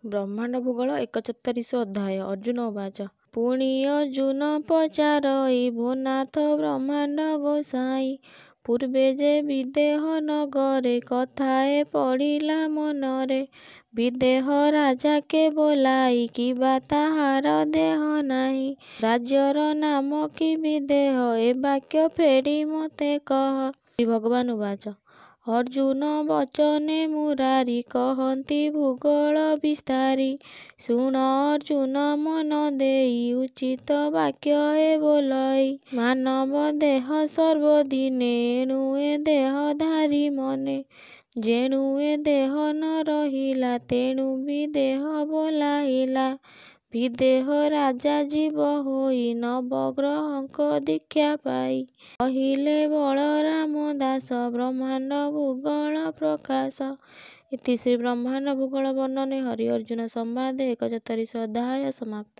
ବ୍ରହ୍ମାଣ୍ଡ ଭୂଗୋଳ 71 ଅଧ୍ୟାୟ। ଅର୍ଜୁନ ଉବାଚ। ପୁଣି ଅର୍ଜୁନ ପଚାରଇ ନାଥ ବ୍ରହ୍ମାଣ୍ଡ ଗୋସାଇଁ। ପୂର୍ବେ ଯେ ବିଦେହ ନଗରେ କଥାଏ ପଡ଼ିଲା ମନରେ। ବିଦେହ ରାଜାକେ ବୋଲାଇ କିବା ତାହାର ଦେହ ନାହିଁ। ରାଜ୍ୟର ନାମ କି ବିଦେହ ଏ ବାକ୍ୟ ଫେରି ମୋତେ କହ। ଶ୍ରୀ ଭଗବାନ ଉବାଚ। ଅର୍ଜୁନ ବଚନେ ମୁରାରି କହନ୍ତି ଭୂଗୋଳ ବିସ୍ତାରି। ଶୁଣ ଅର୍ଜୁନ ମନ ଦେଇ ଉଚିତ ବାକ୍ୟ ଏ ବୋଲଇ। ମାନବ ଦେହ ସର୍ବଦିନେ ଏଣୁ ଏ ଦେହ ଧାରି ମନେ। ଯେଣୁ ଏ ଦେହ ନ ରହିଲା ତେଣୁ ବିଦେହ ବୋଲାଇଲା। ବିଦେହ ରାଜା ଜୀବ ହୋଇ ନବଗ୍ରହଙ୍କ ଦୀକ୍ଷା ପାଇ। କହିଲେ ବଳରାମ ଦାସ ବ୍ରହ୍ମାଣ୍ଡ ଭୂଗୋଳ ପ୍ରକାଶ। ଇତି ଶ୍ରୀ ବ୍ରହ୍ମାଣ୍ଡ ଭୂଗୋଳ ବର୍ଣ୍ଣନେ ହରି ଅର୍ଜୁନ ସମ୍ବାଦେ 71 ଅଧ୍ୟାୟ ସମାପ୍ତ।